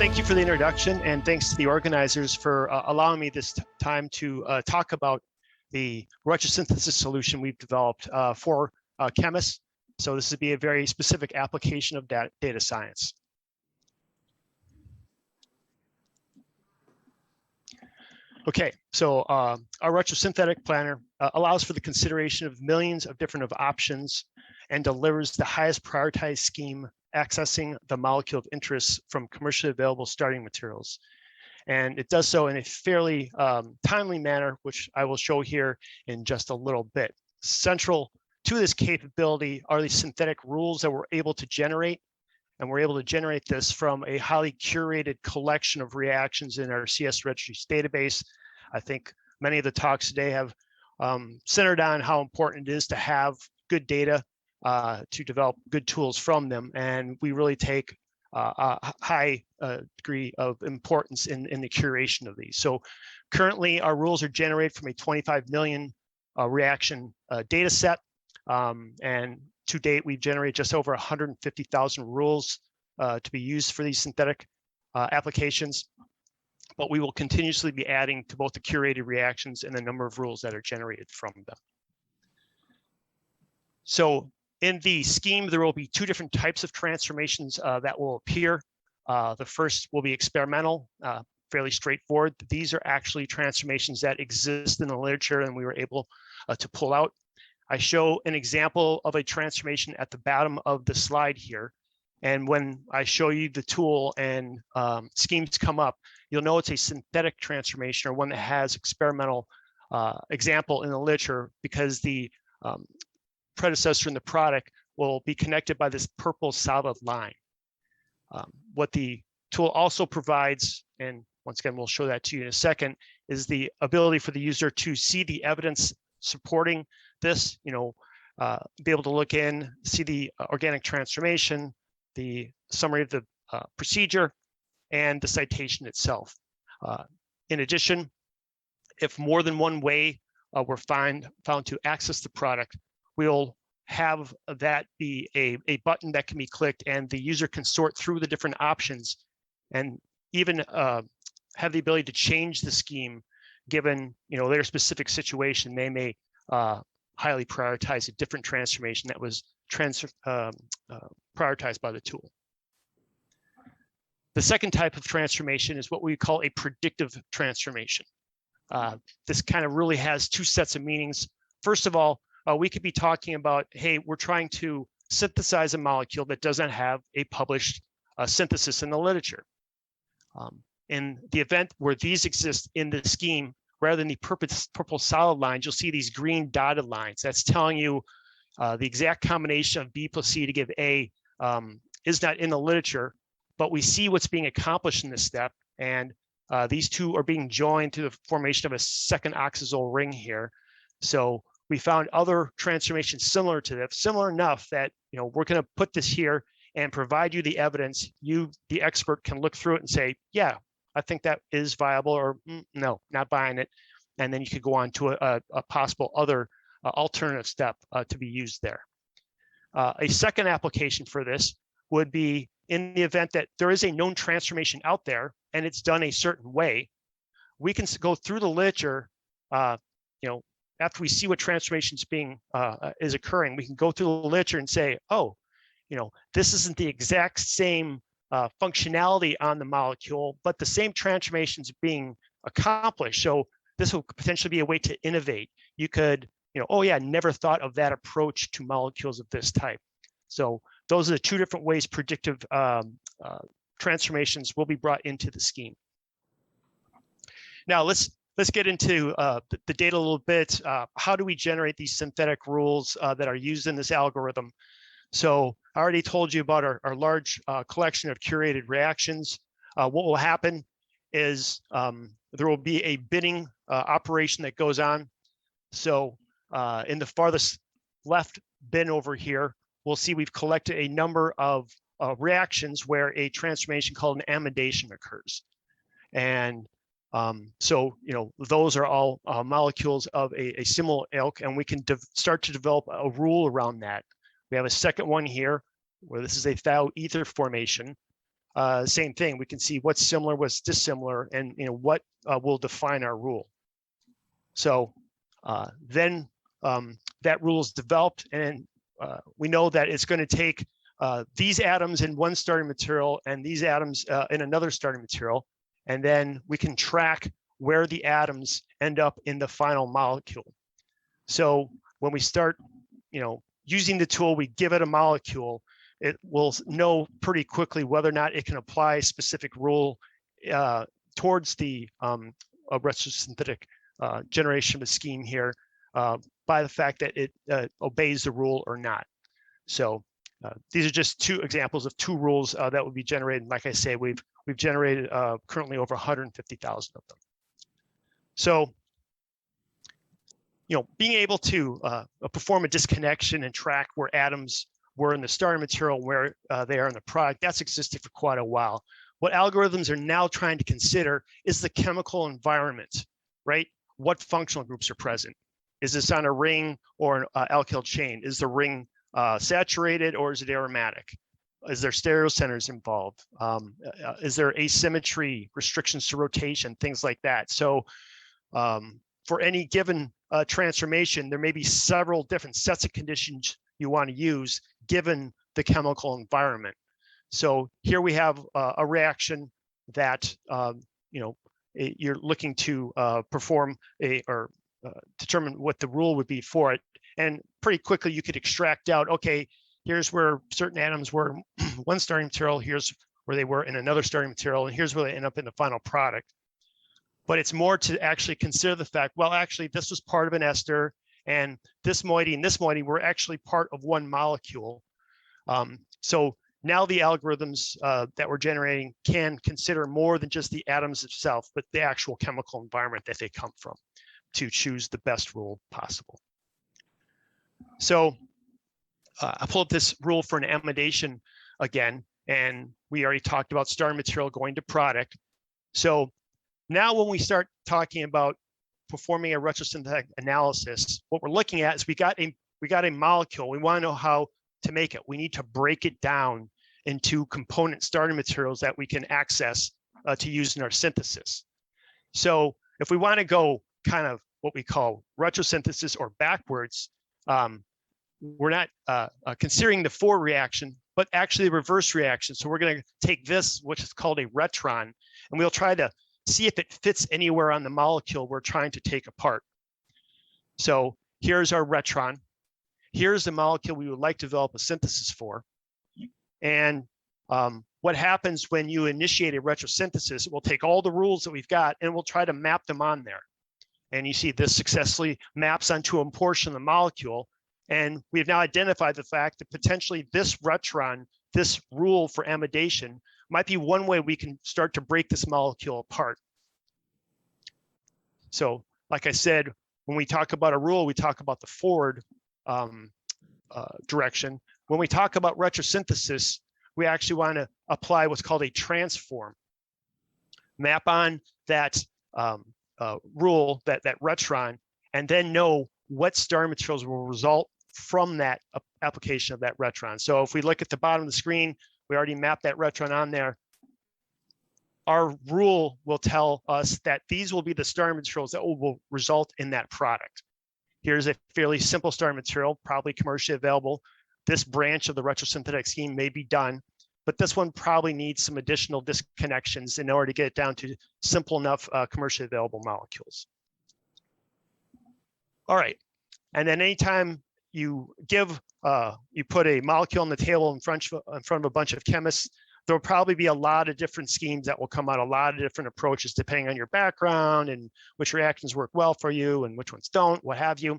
thank you for the introduction, and thanks to the organizers for allowing me this time to talk about the retrosynthesis solution we've developed for chemists. So this would be a very specific application of data science. Okay, so our retrosynthetic planner allows for the consideration of millions of different options and delivers the highest prioritized scheme accessing the molecule of interest from commercially available starting materials. And it does so in a fairly timely manner, which I will show here in just a little bit. Central to this capability are the synthetic rules that we're able to generate. And we're able to generate this from a highly curated collection of reactions in our CS registries database. I think many of the talks today have centered on how important it is to have good data to develop good tools from them. And we really take a high degree of importance in the curation of these. So currently our rules are generated from a 25 million reaction data set. And to date, we've generated just over 150,000 rules to be used for these synthetic applications. But we will continuously be adding to both the curated reactions and the number of rules that are generated from them. So in the scheme, there will be two different types of transformations that will appear. The first will be experimental, fairly straightforward. These are actually transformations that exist in the literature and we were able to pull out. I show an example of a transformation at the bottom of the slide here. And when I show you the tool and schemes come up, you'll know it's a synthetic transformation or one that has experimental example in the literature because the predecessor in the product will be connected by this purple solid line. What the tool also provides, and once again, we'll show that to you in a second, is the ability for the user to see the evidence supporting this, be able to look in, see the organic transformation, the summary of the procedure, and the citation itself. In addition, if more than one way we're found to access the product, we'll have that be a button that can be clicked and the user can sort through the different options and even have the ability to change the scheme given their specific situation. They may highly prioritize a different transformation that was prioritized by the tool. The second type of transformation is what we call a predictive transformation. This kind of really has two sets of meanings. First of all, we could be talking about, hey, we're trying to synthesize a molecule that doesn't have a published synthesis in the literature. In the event where these exist in the scheme, rather than the purple solid lines, you'll see these green dotted lines. That's telling you the exact combination of B plus C to give A is not in the literature, but we see what's being accomplished in this step. And these two are being joined to the formation of a second oxazole ring here. So we found other transformations similar to this, similar enough that we're going to put this here and provide you the evidence. You, the expert, can look through it and say, yeah, I think that is viable, or no, not buying it. And then you could go on to a possible other alternative step to be used there. A second application for this would be in the event that there is a known transformation out there and it's done a certain way. We can go through the literature, after we see what transformations is occurring, we can go through the literature and say, oh, this isn't the exact same functionality on the molecule, but the same transformations being accomplished. So this will potentially be a way to innovate. You could, oh yeah, never thought of that approach to molecules of this type. So those are the two different ways predictive transformations will be brought into the scheme. Now let's get into the data a little bit. How do we generate these synthetic rules that are used in this algorithm? So I already told you about our large collection of curated reactions. What will happen is there will be a binning operation that goes on. So in the farthest left bin over here, we'll see we've collected a number of reactions where a transformation called an amidation occurs. And so, those are all molecules of a similar ilk, and we can start to develop a rule around that. We have a second one here where this is a thioether formation. same thing. We can see what's similar, what's dissimilar, and what will define our rule. So then that rule is developed, and we know that it's going to take these atoms in one starting material and these atoms in another starting material, and then we can track where the atoms end up in the final molecule. So when we start, using the tool, we give it a molecule, it will know pretty quickly whether or not it can apply a specific rule towards the retrosynthetic generation of a scheme here by the fact that it obeys the rule or not. So these are just two examples of two rules that would be generated. Like I say, we've generated currently over 150,000 of them. So, being able to perform a disconnection and track where atoms were in the starting material, where they are in the product, that's existed for quite a while. What algorithms are now trying to consider is the chemical environment, right? What functional groups are present? Is this on a ring or an alkyl chain? Is the ring saturated or is it aromatic? Is there stereocenters involved? Is there asymmetry, restrictions to rotation, things like that? So for any given transformation, there may be several different sets of conditions you want to use given the chemical environment. So here we have a reaction that you're looking to perform or determine what the rule would be for it. And pretty quickly you could extract out, okay, here's where certain atoms were in one starting material, here's where they were in another starting material, and here's where they end up in the final product. But it's more to actually consider the fact, well, actually, this was part of an ester, and this moiety and this moiety were actually part of one molecule. So now the algorithms that we're generating can consider more than just the atoms itself, but the actual chemical environment that they come from to choose the best rule possible. So I pulled up this rule for an amidation again, and we already talked about starting material going to product. So now when we start talking about performing a retrosynthetic analysis, what we're looking at is we got a molecule. We want to know how to make it. We need to break it down into component starting materials that we can access to use in our synthesis. So if we want to go kind of what we call retrosynthesis or backwards, we're not considering the forward reaction, but actually the reverse reaction. So we're going to take this, which is called a retron, and we'll try to see if it fits anywhere on the molecule we're trying to take apart. So here's our retron. Here's the molecule we would like to develop a synthesis for. And what happens when you initiate a retrosynthesis, we'll take all the rules that we've got and we'll try to map them on there. And you see this successfully maps onto a portion of the molecule. And we've now identified the fact that potentially this retron, this rule for amidation, might be one way we can start to break this molecule apart. So like I said, when we talk about a rule, we talk about the forward direction. When we talk about retrosynthesis, we actually want to apply what's called a transform. Map on that rule, that retron, and then know what starting materials will result from that application of that retron. So if we look at the bottom of the screen, we already mapped that retron on there. Our rule will tell us that these will be the starting materials that will result in that product. Here's a fairly simple starting material, probably commercially available. This branch of the retrosynthetic scheme may be done, but this one probably needs some additional disconnections in order to get it down to simple enough commercially available molecules. All right, and then anytime you put a molecule on the table in front of a bunch of chemists, there'll probably be a lot of different schemes that will come out, a lot of different approaches depending on your background and which reactions work well for you and which ones don't, what have you.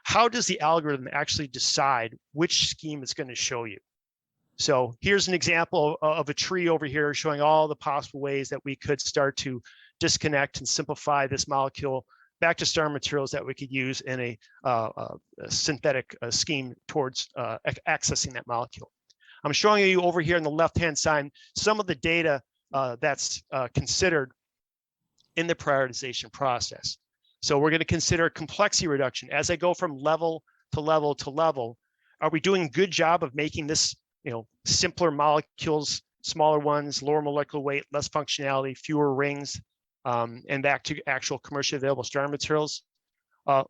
How does the algorithm actually decide which scheme it's going to show you? So here's an example of a tree over here showing all the possible ways that we could start to disconnect and simplify this molecule back to starting materials that we could use in a synthetic scheme towards accessing that molecule. I'm showing you over here on the left-hand side some of the data that's considered in the prioritization process. So we're going to consider complexity reduction. As I go from level to level to level, are we doing a good job of making this, simpler molecules smaller ones, lower molecular weight, less functionality, fewer rings, and back to actual commercially available starting materials.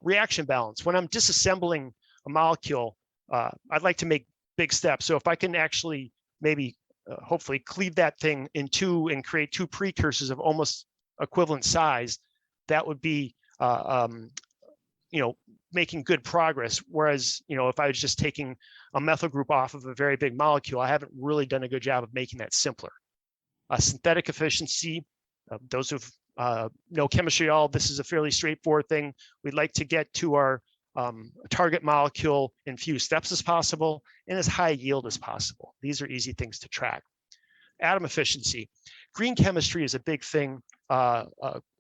Reaction balance. When I'm disassembling a molecule, I'd like to make big steps. So if I can actually maybe hopefully cleave that thing in two and create two precursors of almost equivalent size, that would be making good progress. Whereas, if I was just taking a methyl group off of a very big molecule, I haven't really done a good job of making that simpler. Synthetic efficiency, those who know chemistry, this is a fairly straightforward thing. We'd like to get to our target molecule in few steps as possible and as high yield as possible. These are easy things to track. Atom efficiency. Green chemistry is a big thing,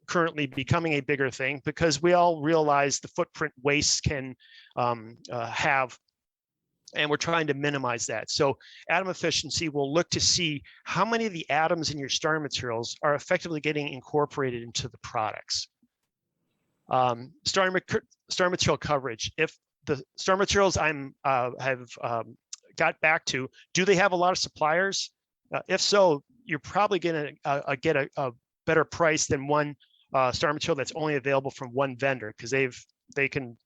currently becoming a bigger thing, because we all realize the footprint waste can have, and we're trying to minimize that. So atom efficiency will look to see how many of the atoms in your starting materials are effectively getting incorporated into the products. Starting material coverage. If the starting materials have got back to, do they have a lot of suppliers? If so, you're probably going to get a better price than one starting material that's only available from one vendor, because they can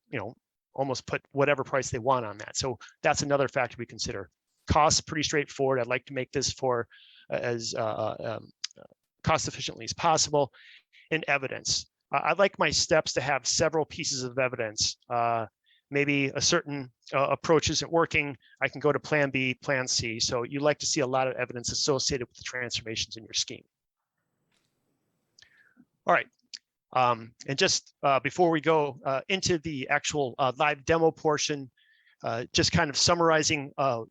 almost put whatever price they want on that. So that's another factor we consider. Cost, pretty straightforward. I'd like to make this for as cost efficiently as possible. And evidence. I'd like my steps to have several pieces of evidence. Maybe a certain approach isn't working, I can go to plan B, plan C. So you like to see a lot of evidence associated with the transformations in your scheme. All right, and just before we go into the actual live demo portion, just kind of summarizing our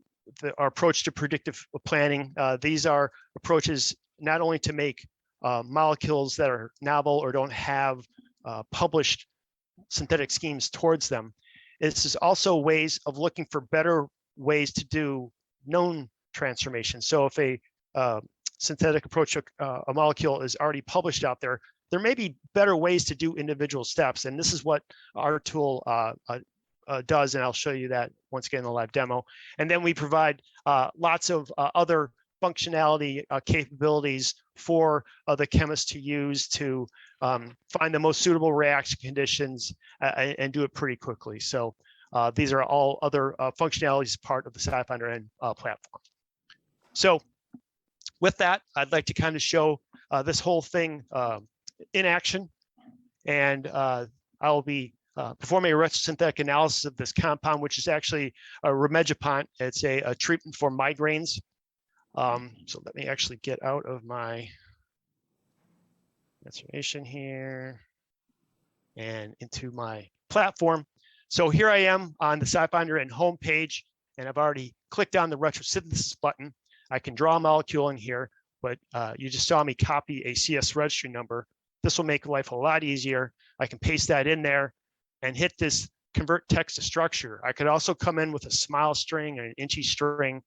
approach to predictive planning. These are approaches not only to make molecules that are novel or don't have published synthetic schemes towards them. This is also ways of looking for better ways to do known transformations. So if a synthetic approach to a molecule is already published out there, there may be better ways to do individual steps. And this is what our tool does. And I'll show you that once again in the live demo. And then we provide lots of other functionality capabilities for the chemist to use to find the most suitable reaction conditions and do it pretty quickly. So these are all other functionalities part of the SciFinder-n platform. So with that, I'd like to kind of show this whole thing in action. And I'll be performing a retrosynthetic analysis of this compound, which is actually a rimegepant. It's a treatment for migraines. So let me actually get out of my transformation here and into my platform. So here I am on the SciFinder-n homepage, and I've already clicked on the retrosynthesis button. I can draw a molecule in here, but you just saw me copy a CS registry number. This will make life a lot easier. I can paste that in there and hit this convert text to structure. I could also come in with a smile string and an inchy string,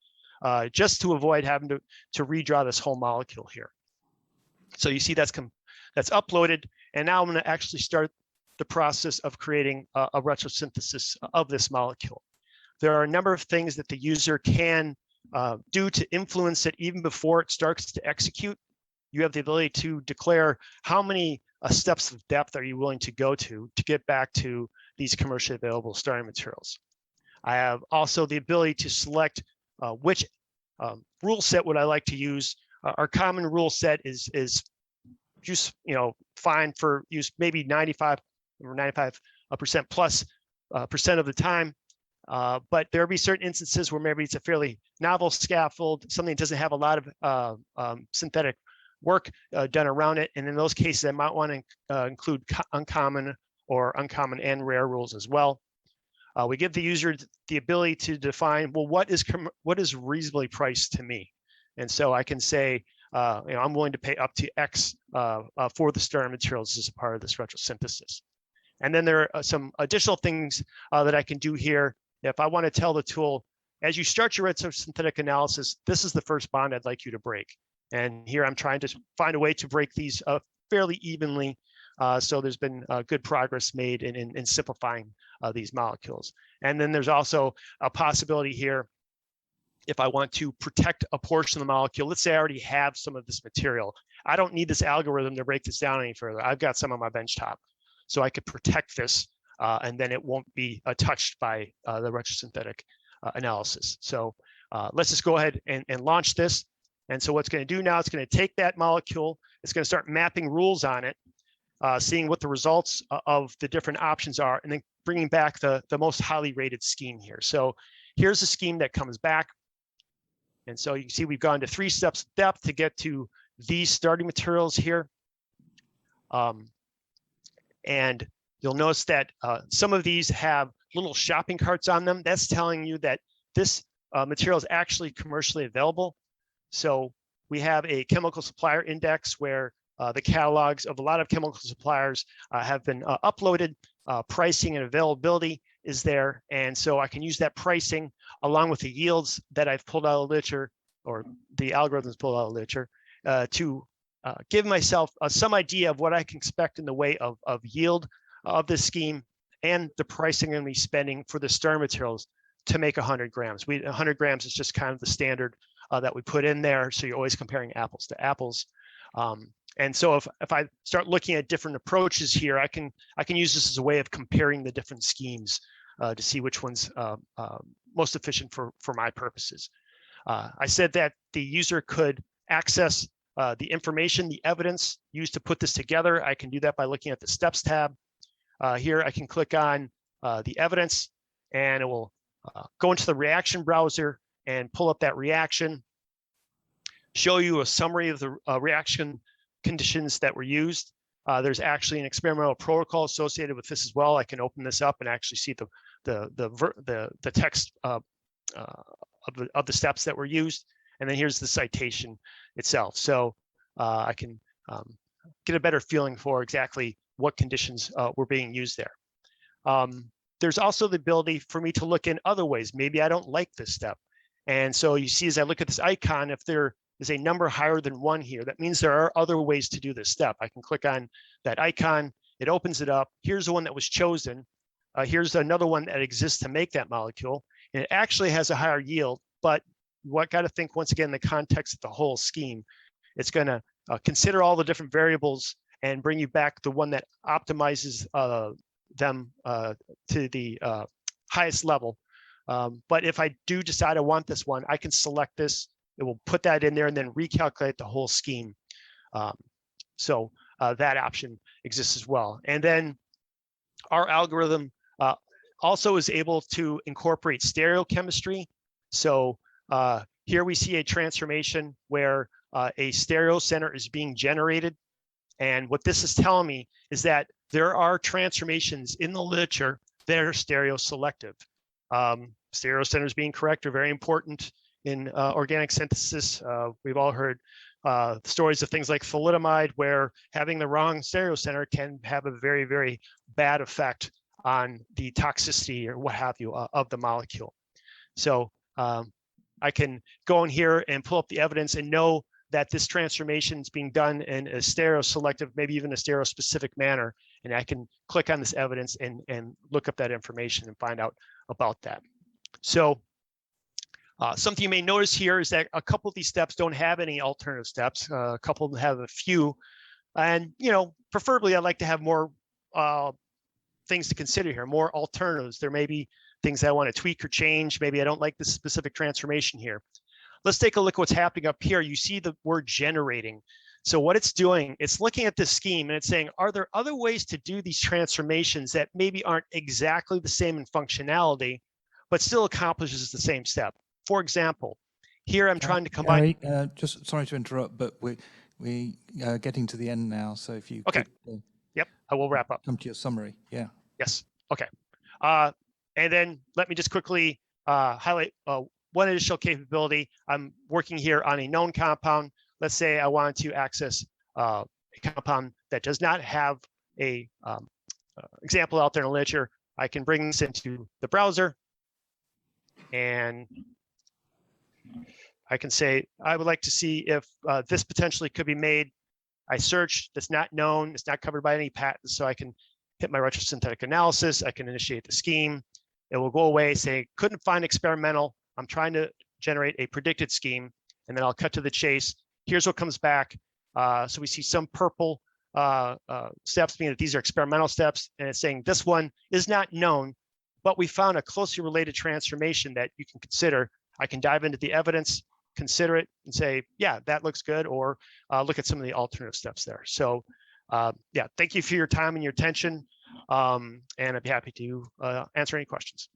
just to avoid having to redraw this whole molecule here. So you see that's uploaded, and now I'm going to actually start the process of creating a retrosynthesis of this molecule. There are a number of things that the user can do to influence it even before it starts to execute. You have the ability to declare how many steps of depth are you willing to go to get back to these commercially available starting materials. I have also the ability to select which rule set would I like to use. Our common rule set is just fine for use maybe 95 or 95% plus percent of the time. But there'll be certain instances where maybe it's a fairly novel scaffold, something that doesn't have a lot of synthetic work done around it. And in those cases, I might want to include uncommon and rare rules as well. We give the user the ability to define, well, what is reasonably priced to me? And so I can say, I'm willing to pay up to X for the starting materials as a part of this retrosynthesis. And then there are some additional things that I can do here. If I want to tell the tool, as you start your retrosynthetic analysis, this is the first bond I'd like you to break. And here I'm trying to find a way to break these fairly evenly. So there's been good progress made in simplifying these molecules. And then there's also a possibility here if I want to protect a portion of the molecule, let's say I already have some of this material. I don't need this algorithm to break this down any further. I've got some on my benchtop. So I could protect this, and then it won't be touched by the retrosynthetic analysis. So let's just go ahead and launch this. And so what's going to do now, it's going to take that molecule, it's going to start mapping rules on it, seeing what the results of the different options are, and then bringing back the most highly rated scheme here. So here's the scheme that comes back. And so you can see we've gone to 3 steps of depth to get to these starting materials here. And you'll notice that some of these have little shopping carts on them. That's telling you that this material is actually commercially available. So we have a chemical supplier index where the catalogs of a lot of chemical suppliers have been uploaded. Pricing and availability is there. And so I can use that pricing along with the yields that I've pulled out of the literature, or the algorithms pulled out of the literature, to give myself some idea of what I can expect in the way of yield of this scheme and the pricing I'm going to be spending for the starter materials to make 100 grams. 100 grams is just kind of the standard that we put in there. So you're always comparing apples to apples. And so if I start looking at different approaches here, I can use this as a way of comparing the different schemes to see which one's most efficient for my purposes. I said that the user could access the information, the evidence used to put this together. I can do that by looking at the Steps tab. Here I can click on the evidence, and it will go into the reaction browser and pull up that reaction, show you a summary of the reaction conditions that were used. There's actually an experimental protocol associated with this as well. I can open this up and actually see the text of the steps that were used. And then here's the citation itself. So I can get a better feeling for exactly what conditions were being used there. There's also the ability for me to look in other ways. Maybe I don't like this step. And so you see, as I look at this icon, if there is a number higher than 1 here, that means there are other ways to do this step. I can click on that icon, it opens it up. Here's the one that was chosen. Here's another one that exists to make that molecule. And it actually has a higher yield, but what got to think once again, in the context of the whole scheme, it's going to consider all the different variables and bring you back the one that optimizes them to the highest level. But if I do decide I want this one, I can select this. It will put that in there and then recalculate the whole scheme. So that option exists as well. And then our algorithm also is able to incorporate stereochemistry. So here we see a transformation where a stereo center is being generated. And what this is telling me is that there are transformations in the literature that are stereo selective. Stereo centers being correct are very important in organic synthesis. We've all heard stories of things like thalidomide, where having the wrong stereo center can have a very, very bad effect on the toxicity or what have you of the molecule. So I can go in here and pull up the evidence and know that this transformation is being done in a stereo selective, maybe even a stereo specific manner. And I can click on this evidence and look up that information and find out about that. So something you may notice here is that a couple of these steps don't have any alternative steps. A couple of them have a few, and preferably I'd like to have more things to consider here, more alternatives. There may be things I want to tweak or change. Maybe I don't like this specific transformation here. Let's take a look at what's happening up here. You see the word generating. So what it's doing, it's looking at this scheme and it's saying, are there other ways to do these transformations that maybe aren't exactly the same in functionality, but still accomplishes the same step? For example, here I'm trying to combine. Gary, just sorry to interrupt, but we're getting to the end now. So if you could, yep, I will wrap up. Come to your summary. Yeah. Yes. Okay. And then let me just quickly highlight one additional capability. I'm working here on a known compound. Let's say I wanted to access a compound that does not have a example out there in the literature. I can bring this into the browser, and I can say, I would like to see if this potentially could be made. I search, that's not known, it's not covered by any patents, so I can hit my retrosynthetic analysis, I can initiate the scheme. It will go away, say, couldn't find experimental. I'm trying to generate a predicted scheme, and then I'll cut to the chase. Here's what comes back. So we see some purple steps, meaning that these are experimental steps, and it's saying this one is not known, but we found a closely related transformation that you can consider. I can dive into the evidence, consider it, and say, yeah, that looks good, or look at some of the alternative steps there. So yeah, thank you for your time and your attention, and I'd be happy to answer any questions.